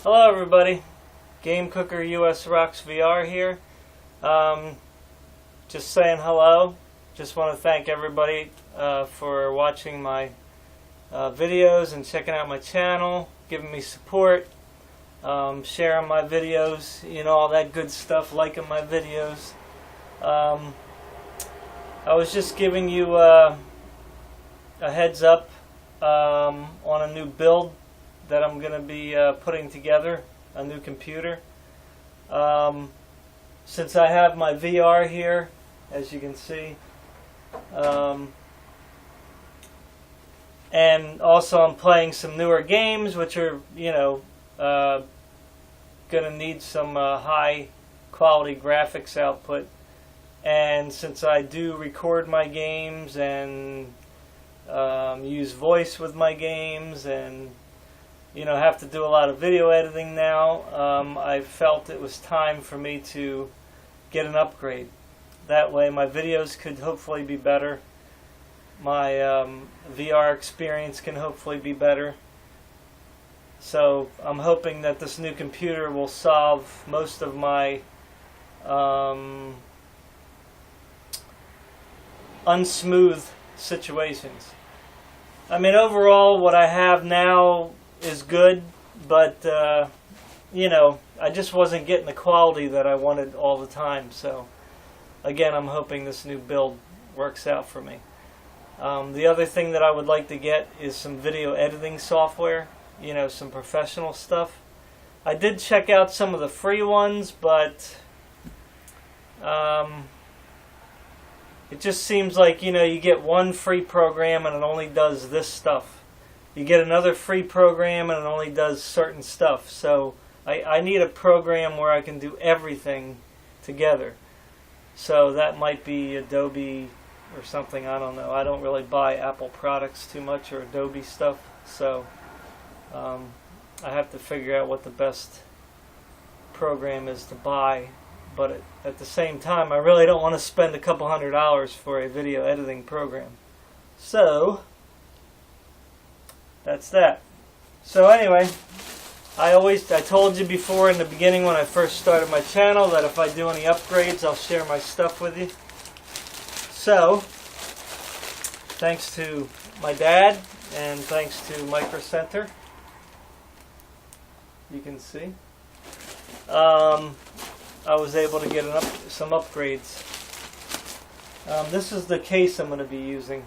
Hello everybody, Game Cooker US Rocks VR here. Just saying hello. Just want to thank everybody for watching my videos and checking out my channel, giving me support, sharing my videos, you know, all that good stuff, liking my videos. I was just giving you a heads up on a new build that I'm going to be putting together, a new computer. Since I have my VR here, as you can see, and also I'm playing some newer games which are, you know, going to need some high quality graphics output. And since I do record my games and use voice with my games and, you know, have to do a lot of video editing now, I felt it was time for me to get an upgrade. That way my videos could hopefully be better. My VR experience can hopefully be better. So I'm hoping that this new computer will solve most of my unsmooth situations. I mean, overall what I have now is good, but you know, I just wasn't getting the quality that I wanted all the time. So again, I'm hoping this new build works out for me. The other thing that I would like to get is some video editing software, you know, some professional stuff. I did check out some of the free ones, but it just seems like, you know, you get one free program and it only does this stuff. You get another free program and it only does certain stuff. So I need a program where I can do everything together. So that might be Adobe or something, I don't know. I don't really buy Apple products too much or Adobe stuff. So I have to figure out what the best program is to buy. But at the same time, I really don't want to spend a couple $100 for a video editing program. So that's that. So anyway, I told you before in the beginning when I first started my channel that if I do any upgrades, I'll share my stuff with you. So, thanks to my dad and thanks to Micro Center, you can see, I was able to get some upgrades. This is the case I'm going to be using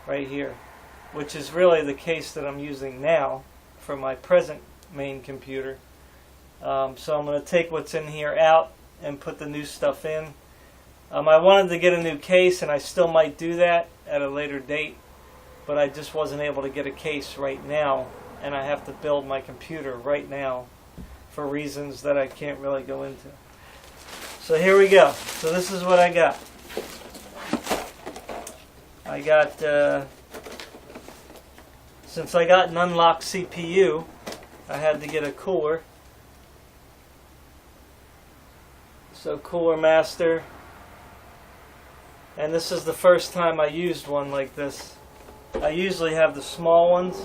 right here, which is really the case that I'm using now for my present main computer. So I'm going to take what's in here out and put the new stuff in. I wanted to get a new case, and I still might do that at a later date, but I just wasn't able to get a case right now, and I have to build my computer right now for reasons that I can't really go into. So here we go. So this is what I got. I got, since I got an unlocked CPU, I had to get a cooler. So Cooler Master. And this is the first time I used one like this. I usually have the small ones,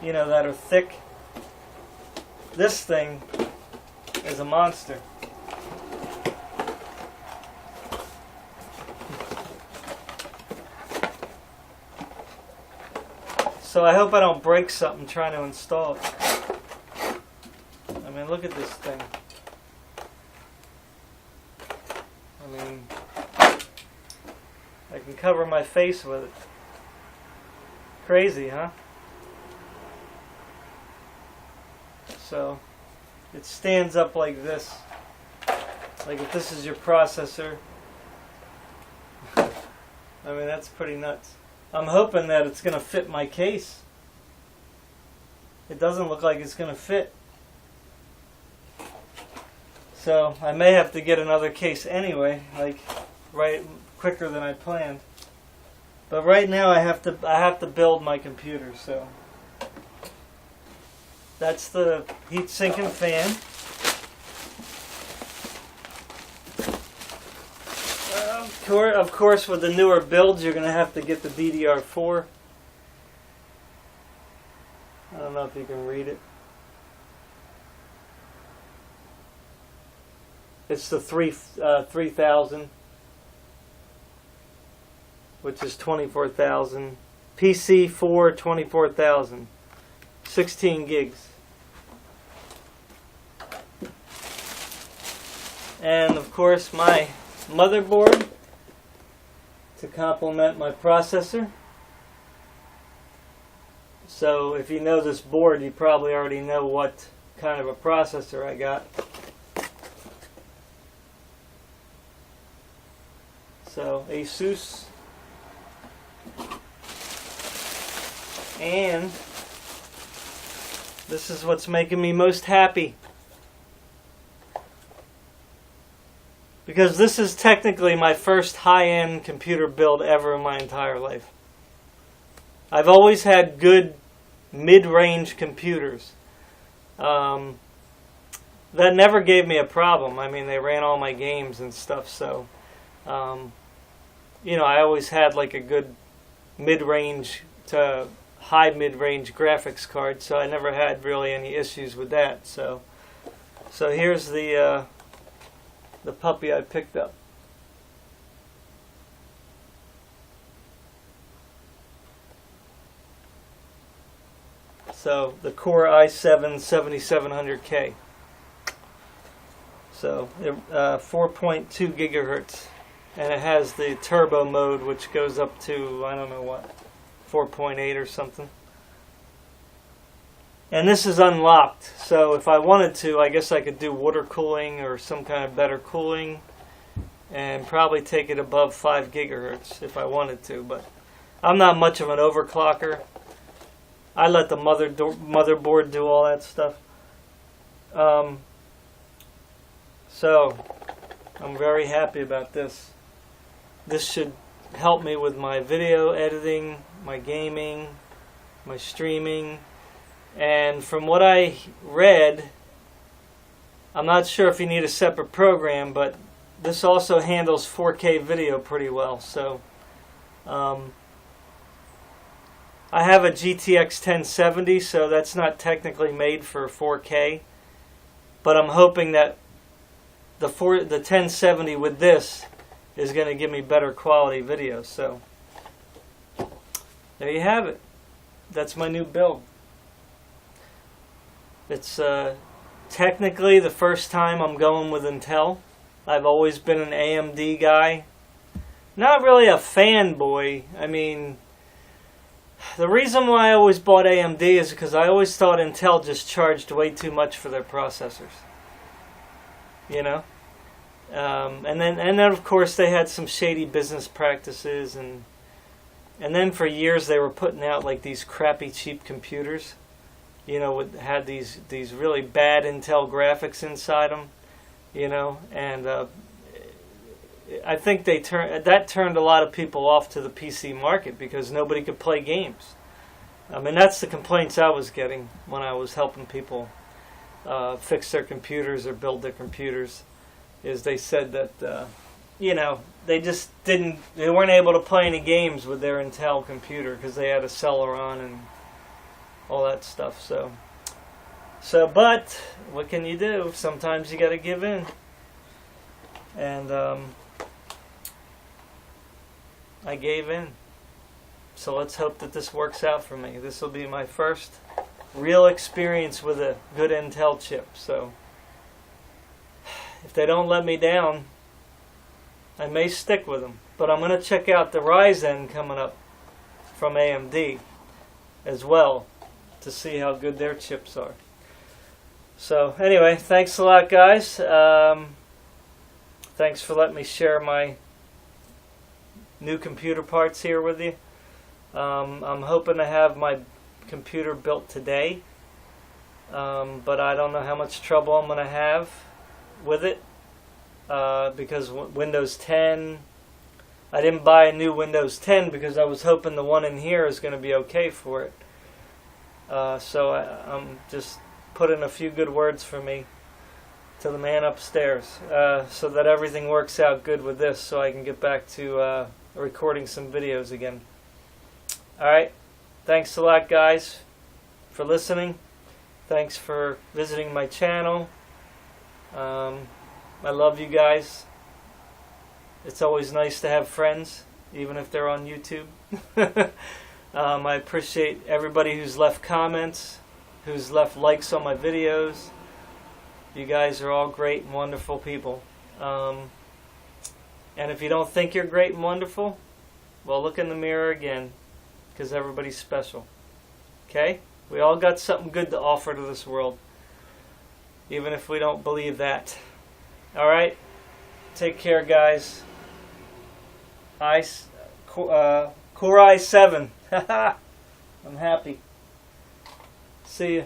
you know, that are thick. This thing is a monster. So I hope I don't break something trying to install it. I mean, look at this thing. I mean, I can cover my face with it. Crazy, huh? So, it stands up like this. Like if this is your processor. I mean, that's pretty nuts. I'm hoping that it's going to fit my case. It doesn't look like it's going to fit. So I may have to get another case anyway, like right quicker than I planned. But right now I have to build my computer. So that's the heat sink and fan. Of course, with the newer builds, you're going to have to get the DDR4. I don't know if you can read it. It's the 3000, which is 24,000. PC4 24,000, 16 gigs. And of course my motherboard to complement my processor. So if you know this board, you probably already know what kind of a processor I got. So ASUS, and this is what's making me most happy, because this is technically my first high-end computer build ever in my entire life. I've always had good mid-range computers that never gave me a problem. I mean, they ran all my games and stuff, so you know, I always had like a good mid-range to high mid-range graphics card, so I never had really any issues with that. So here's the puppy I picked up. So the Core i7 7700K. So 4.2 gigahertz, and it has the turbo mode, which goes up to, I don't know what, 4.8 or something. And this is unlocked, so if I wanted to, I guess I could do water cooling or some kind of better cooling and probably take it above 5 gigahertz if I wanted to, but I'm not much of an overclocker. I let the motherboard do all that stuff. So I'm very happy about this. This should help me with my video editing, my gaming, my streaming. And from what I read, I'm not sure if you need a separate program, but this also handles 4K video pretty well. So I have a GTX 1070, so that's not technically made for 4K, but I'm hoping that the 1070 with this is going to give me better quality video. So there you have it. That's my new build. It's technically the first time I'm going with Intel. I've always been an AMD guy. Not really a fanboy. I mean, the reason why I always bought AMD is because I always thought Intel just charged way too much for their processors. You know? And then of course they had some shady business practices, and then for years they were putting out like these crappy cheap computers, you know, had these really bad Intel graphics inside them, you know, and I think that turned a lot of people off to the PC market because nobody could play games. I mean, that's the complaints I was getting when I was helping people fix their computers or build their computers. Is they said that you know, they weren't able to play any games with their Intel computer because they had a Celeron and all that stuff. So but what can you do? Sometimes you got to give in. And I gave in. So let's hope that this works out for me. This will be my first real experience with a good Intel chip. So if they don't let me down, I may stick with them. But I'm going to check out the Ryzen coming up from AMD as well to see how good their chips are. So anyway, thanks a lot, guys. Thanks for letting me share my new computer parts here with you. I'm hoping to have my computer built today, but I don't know how much trouble I'm going to have with it because Windows 10, I didn't buy a new Windows 10 because I was hoping the one in here is going to be okay for it. So I'm just putting a few good words for me to the man upstairs so that everything works out good with this, so I can get back to recording some videos again. Alright, thanks a lot, guys, for listening. Thanks for visiting my channel. I love you guys. It's always nice to have friends, even if they're on YouTube. I appreciate everybody who's left comments, who's left likes on my videos. You guys are all great and wonderful people. And if you don't think you're great and wonderful, well, look in the mirror again, because everybody's special. Okay? We all got something good to offer to this world, even if we don't believe that. Alright? Take care, guys. Core i7. I'm happy. See ya.